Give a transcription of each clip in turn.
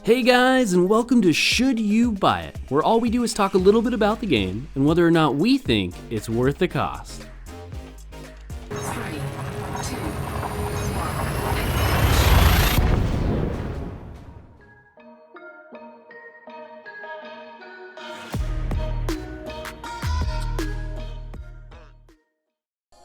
Hey guys, and welcome to Should You Buy It, where all we do is talk a little bit about the game and whether or not we think it's worth the cost. 3, 2, 1.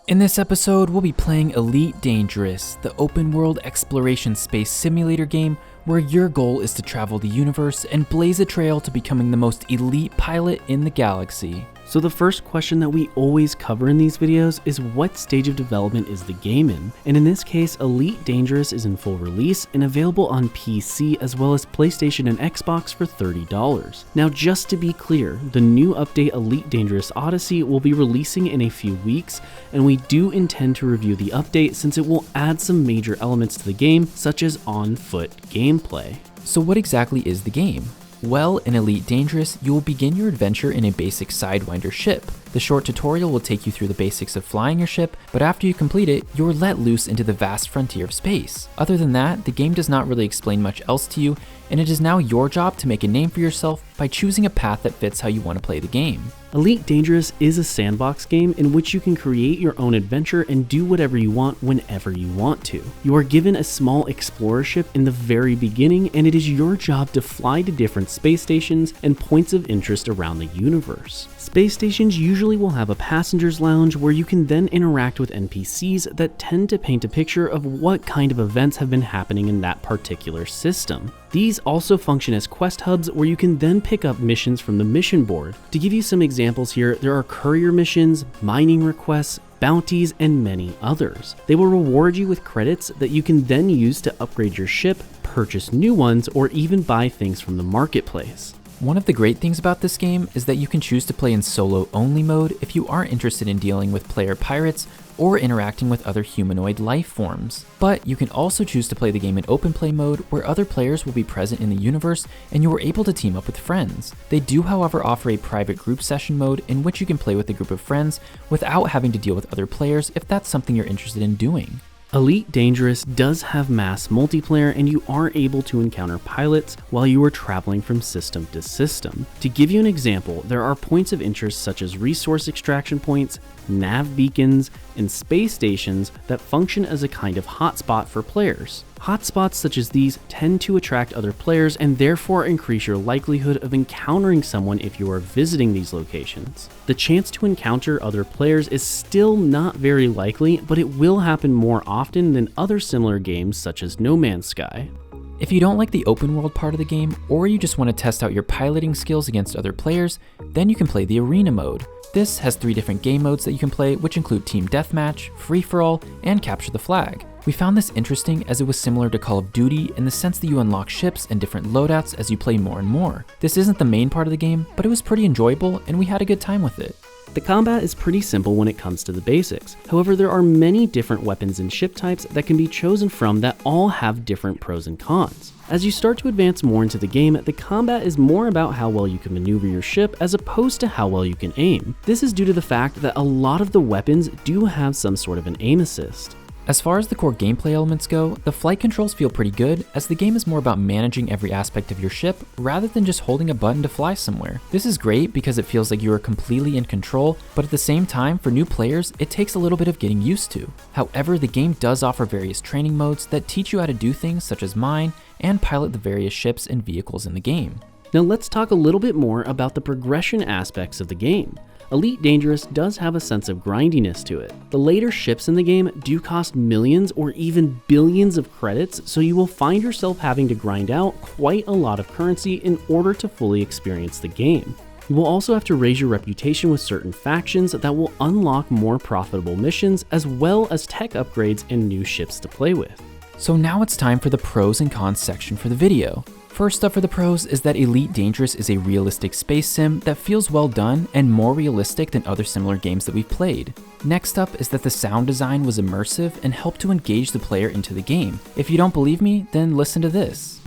In this episode, we'll be playing Elite Dangerous, the open-world exploration space simulator game where your goal is to travel the universe and blaze a trail to becoming the most elite pilot in the galaxy. So the first question that we always cover in these videos is what stage of development is the game in? And in this case, Elite Dangerous is in full release and available on PC as well as PlayStation and Xbox for $30. Now just to be clear, the new update Elite Dangerous Odyssey will be releasing in a few weeks, and we do intend to review the update since it will add some major elements to the game, such as on-foot gameplay. So what exactly is the game? Well, in Elite Dangerous, you will begin your adventure in a basic Sidewinder ship. The short tutorial will take you through the basics of flying your ship, but after you complete it, you're let loose into the vast frontier of space. Other than that, the game does not really explain much else to you, and it is now your job to make a name for yourself by choosing a path that fits how you want to play the game. Elite Dangerous is a sandbox game in which you can create your own adventure and do whatever you want whenever you want to. You are given a small explorer ship in the very beginning, and it is your job to fly to different space stations and points of interest around the universe. Space stations usually will have a passenger's lounge where you can then interact with NPCs that tend to paint a picture of what kind of events have been happening in that particular system. These also function as quest hubs where you can then pick up missions from the mission board. To give you some examples here, there are courier missions, mining requests, bounties, and many others. They will reward you with credits that you can then use to upgrade your ship, purchase new ones, or even buy things from the marketplace. One of the great things about this game is that you can choose to play in solo-only mode if you aren't interested in dealing with player pirates or interacting with other humanoid life forms. But you can also choose to play the game in open play mode where other players will be present in the universe and you are able to team up with friends. They do, however, offer a private group session mode in which you can play with a group of friends without having to deal with other players if that's something you're interested in doing. Elite Dangerous does have mass multiplayer, and you are able to encounter pilots while you are traveling from system to system. To give you an example, there are points of interest such as resource extraction points, nav beacons, and space stations that function as a kind of hotspot for players. Hotspots such as these tend to attract other players and therefore increase your likelihood of encountering someone if you are visiting these locations. The chance to encounter other players is still not very likely, but it will happen more often than other similar games such as No Man's Sky. If you don't like the open world part of the game, or you just want to test out your piloting skills against other players, then you can play the arena mode. This has 3 different game modes that you can play, which include Team Deathmatch, Free-for-All, and Capture the Flag. We found this interesting as it was similar to Call of Duty in the sense that you unlock ships and different loadouts as you play more and more. This isn't the main part of the game, but it was pretty enjoyable and we had a good time with it. The combat is pretty simple when it comes to the basics. However, there are many different weapons and ship types that can be chosen from that all have different pros and cons. As you start to advance more into the game, the combat is more about how well you can maneuver your ship as opposed to how well you can aim. This is due to the fact that a lot of the weapons do have some sort of an aim assist. As far as the core gameplay elements go, the flight controls feel pretty good, as the game is more about managing every aspect of your ship rather than just holding a button to fly somewhere. This is great because it feels like you are completely in control, but at the same time, for new players, it takes a little bit of getting used to. However, the game does offer various training modes that teach you how to do things such as mine and pilot the various ships and vehicles in the game. Now let's talk a little bit more about the progression aspects of the game. Elite Dangerous does have a sense of grindiness to it. The later ships in the game do cost millions or even billions of credits, so you will find yourself having to grind out quite a lot of currency in order to fully experience the game. You will also have to raise your reputation with certain factions that will unlock more profitable missions as well as tech upgrades and new ships to play with. So now it's time for the pros and cons section for the video. First up for the pros is that Elite Dangerous is a realistic space sim that feels well done and more realistic than other similar games that we've played. Next up is that the sound design was immersive and helped to engage the player into the game. If you don't believe me, then listen to this.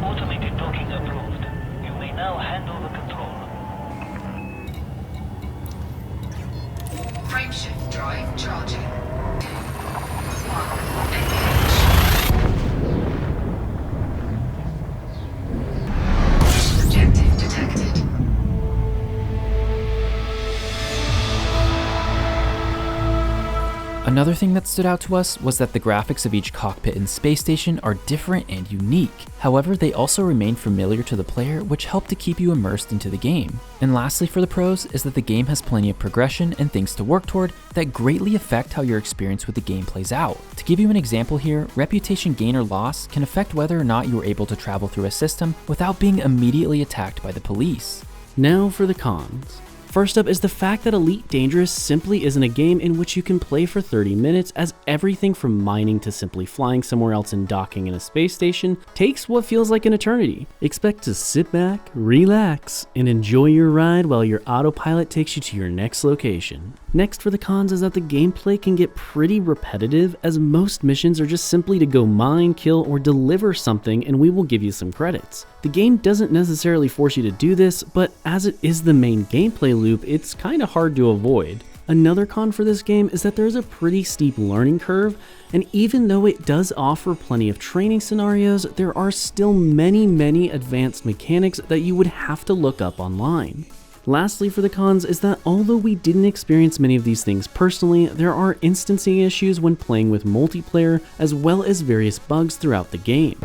Automated docking approved. You may now handle the control. Frameshift drive Charging. 2, 1, engage. Objective detected. Another thing that stood out to us was that the graphics of each cockpit and space station are different and unique. However, they also remain familiar to the player, which help to keep you immersed into the game. And lastly for the pros is that the game has plenty of progression and things to work toward that greatly affect how your experience with the game plays out. To give you an example here, reputation gain or loss can affect whether or not you are able to travel through a system without being immediately attacked by the police. Now for the cons. First up is the fact that Elite Dangerous simply isn't a game in which you can play for 30 minutes, as everything from mining to simply flying somewhere else and docking in a space station takes what feels like an eternity. Expect to sit back, relax, and enjoy your ride while your autopilot takes you to your next location. Next for the cons is that the gameplay can get pretty repetitive, as most missions are just simply to go mine, kill, or deliver something and we will give you some credits. The game doesn't necessarily force you to do this, but as it is the main gameplay loop, it's kinda hard to avoid. Another con for this game is that there's a pretty steep learning curve, and even though it does offer plenty of training scenarios, there are still many advanced mechanics that you would have to look up online. Lastly for the cons is that although we didn't experience many of these things personally, there are instancing issues when playing with multiplayer, as well as various bugs throughout the game.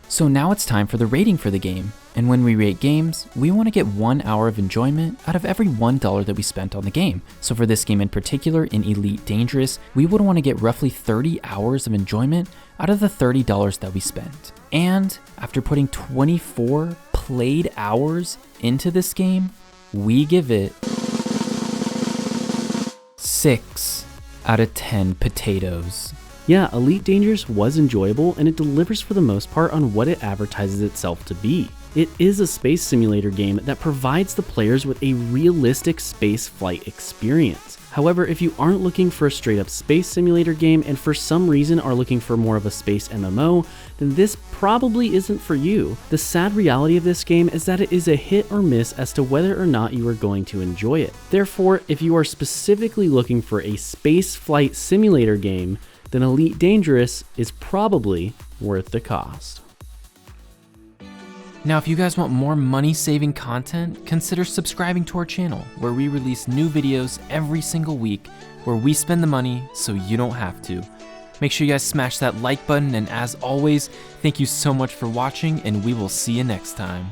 So now it's time for the rating for the game. And when we rate games, we want to get 1 hour of enjoyment out of every $1 that we spent on the game. So for this game in particular, in Elite Dangerous, we would want to get roughly 30 hours of enjoyment out of the $30 that we spent. And after putting 24 played hours into this game, we give it 6 out of 10 potatoes. Yeah, Elite Dangerous was enjoyable, and it delivers for the most part on what it advertises itself to be. It is a space simulator game that provides the players with a realistic space flight experience. However, if you aren't looking for a straight up space simulator game and for some reason are looking for more of a space MMO, then this probably isn't for you. The sad reality of this game is that it is a hit or miss as to whether or not you are going to enjoy it. Therefore, if you are specifically looking for a space flight simulator game, then Elite Dangerous is probably worth the cost. Now, if you guys want more money-saving content, consider subscribing to our channel, where we release new videos every single week, where we spend the money so you don't have to. Make sure you guys smash that like button, and as always, thank you so much for watching, and we will see you next time.